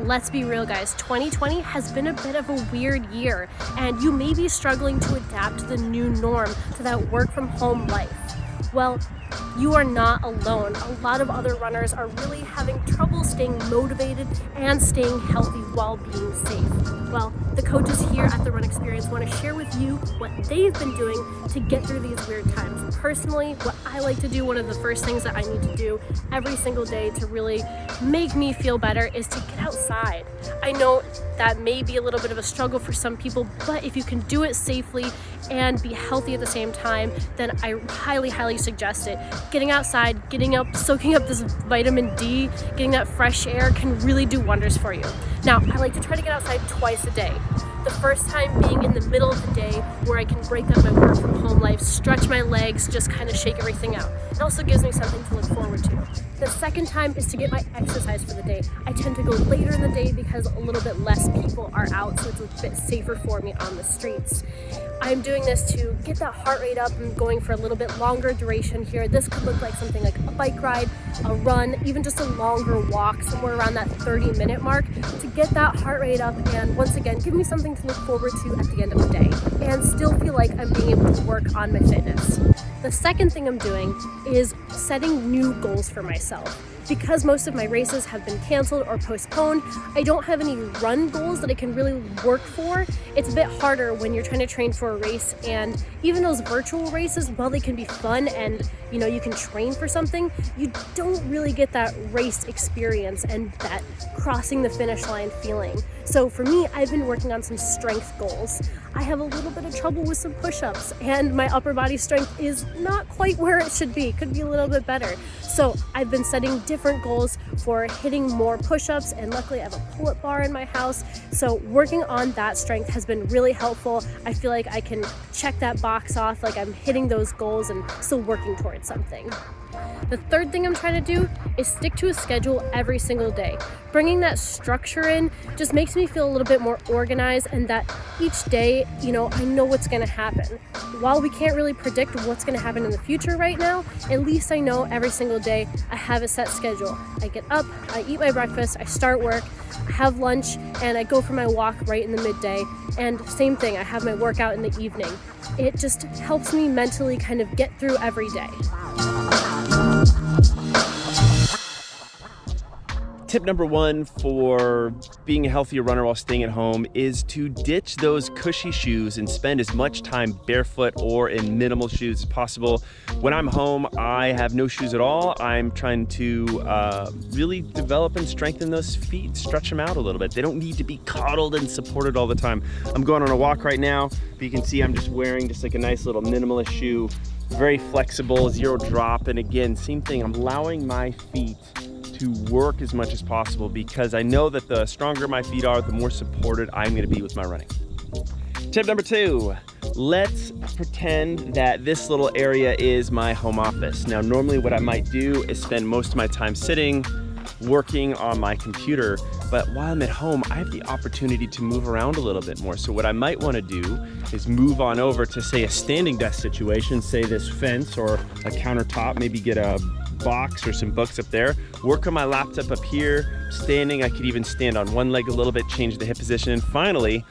Let's be real, guys, 2020 has been a bit of a weird year, and you may be struggling to adapt to the new norm, to that work from home life. Well, you are not alone. A lot of other runners are really having trouble staying motivated and staying healthy while being safe. Well, the coaches here at the Run Experience want to share with you what they've been doing to get through these weird times. Personally, what I like to do, one of the first things that I need to do every single day to really make me feel better is to get outside. I know that may be a little bit of a struggle for some people, but if you can do it safely and be healthy at the same time, then I highly suggest it. Getting outside, getting up, soaking up this vitamin D, getting that fresh air can really do wonders for you. Now, I like to try to get outside twice a day. The first time being in the middle of the day where I can break up my work from home life, stretch my legs, just kind of shake everything out. It also gives me something to look forward to. The second time is to get my exercise for the day. I tend to go later in the day because a little bit less people are out, so it's a bit safer for me on the streets. I'm doing this to get that heart rate up and going for a little bit longer duration here. This could look like something like a bike ride, a run, even just a longer walk, somewhere around that 30-minute mark to get that heart rate up and once again, give me something to look forward to at the end of the day and still feel like I'm being able to work on my fitness. The second thing I'm doing is setting new goals for myself. Because most of my races have been canceled or postponed, I don't have any run goals that I can really work for. It's a bit harder when you're trying to train for a race, and even those virtual races, while they can be fun and you can train for something, you don't really get that race experience and that crossing the finish line feeling. So for me, I've been working on some strength goals. I have a little bit of trouble with some push-ups, and my upper body strength is not quite where it should be. Could be a little bit better. So I've been setting different goals for hitting more push-ups, and luckily I have a pull-up bar in my house. So working on that strength has been really helpful. I feel like I can check that box off, like I'm hitting those goals and still working towards something. The third thing I'm trying to do is stick to a schedule every single day. Bringing that structure in just makes me feel a little bit more organized, and that each day, I know what's going to happen. While we can't really predict what's going to happen in the future right now, at least I know every single day I have a set schedule. I get up, I eat my breakfast, I start work, I have lunch, and I go for my walk right in the midday. And same thing, I have my workout in the evening. It just helps me mentally kind of get through every day. Tip number one for being a healthier runner while staying at home is to ditch those cushy shoes and spend as much time barefoot or in minimal shoes as possible. When I'm home, I have no shoes at all. I'm trying to really develop and strengthen those feet, stretch them out a little bit. They don't need to be coddled and supported all the time. I'm going on a walk right now, but you can see I'm just wearing just like a nice little minimalist shoe, very flexible, zero drop. And again, same thing, I'm allowing my feet to work as much as possible because I know that the stronger my feet are, the more supported I'm going to be with my running. Tip number two, let's pretend that this little area is my home office. Now, normally what I might do is spend most of my time sitting, working on my computer, but while I'm at home, I have the opportunity to move around a little bit more. So what I might want to do is move on over to, say, a standing desk situation, say this fence or a countertop, maybe get a box or some books up there, work on my laptop up here, standing. I could even stand on one leg a little bit, change the hip position, and finally,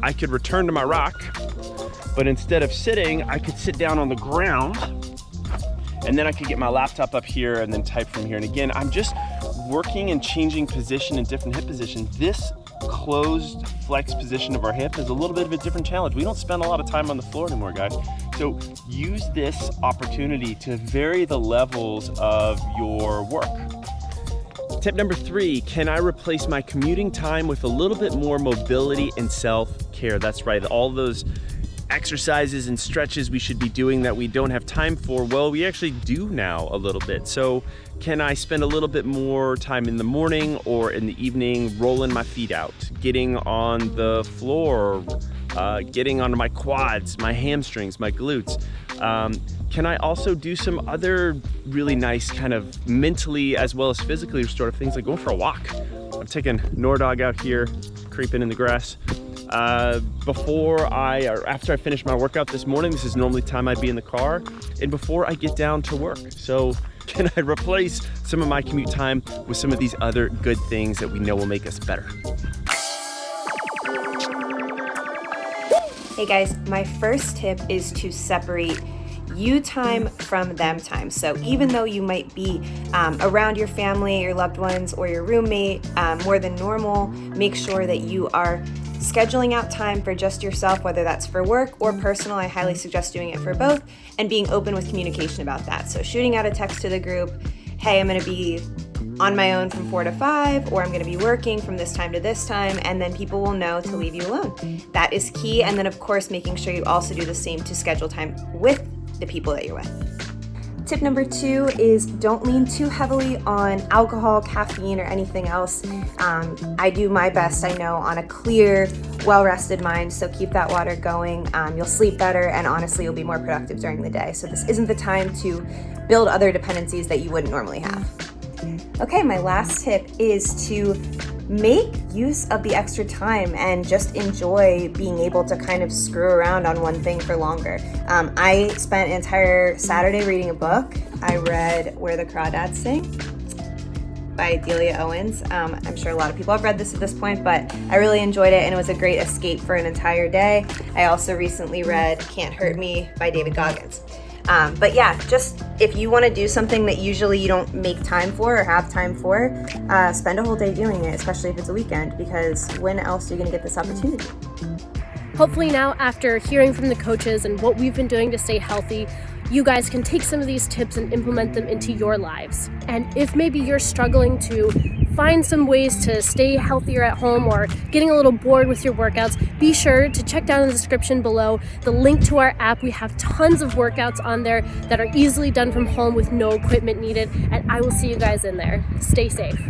I could return to my rock, but instead of sitting, I could sit down on the ground, and then I could get my laptop up here and then type from here. And again, I'm just working and changing position and different hip positions. This closed flex position of our hip is a little bit of a different challenge. We don't spend a lot of time on the floor anymore, guys. So use this opportunity to vary the levels of your work. Tip number three, can I replace my commuting time with a little bit more mobility and self-care? That's right, all those exercises and stretches we should be doing that we don't have time for, well, we actually do now a little bit. So can I spend a little bit more time in the morning or in the evening rolling my feet out, getting on the floor, getting onto my quads, my hamstrings, my glutes? Can I also do some other really nice kind of mentally as well as physically restorative things like going for a walk? I'm taking Nordog out here, creeping in the grass. After I finish my workout this morning, this is normally time I'd be in the car, and before I get down to work. So can I replace some of my commute time with some of these other good things that we know will make us better? Hey guys, my first tip is to separate you time from them time. So even though you might be around your family, your loved ones, or your roommate more than normal, make sure that you are scheduling out time for just yourself, whether that's for work or personal. I highly suggest doing it for both, and being open with communication about that. So shooting out a text to the group, hey, I'm gonna be on my own from 4 to 5, or I'm gonna be working from this time to this time, and then people will know to leave you alone. That is key. And then of course, making sure you also do the same to schedule time with the people that you're with. Tip number 2 is don't lean too heavily on alcohol, caffeine, or anything else. I do my best, I know, on a clear, well-rested mind, so keep that water going. You'll sleep better, and honestly, you'll be more productive during the day. So this isn't the time to build other dependencies that you wouldn't normally have. Okay, my last tip is to make use of the extra time and just enjoy being able to kind of screw around on one thing for longer. I spent an entire Saturday reading a book. I read Where the Crawdads Sing by Delia Owens. I'm sure a lot of people have read this at this point, but I really enjoyed it, and it was a great escape for an entire day. I also recently read Can't Hurt Me by David Goggins. But yeah, just if you want to do something that usually you don't make time for or have time for, spend a whole day doing it, especially if it's a weekend, because when else are you going to get this opportunity? Hopefully now, after hearing from the coaches and what we've been doing to stay healthy, you guys can take some of these tips and implement them into your lives. And if maybe you're struggling to find some ways to stay healthier at home or getting a little bored with your workouts, be sure to check down in the description below the link to our app. We have tons of workouts on there that are easily done from home with no equipment needed, and I will see you guys in there. Stay safe.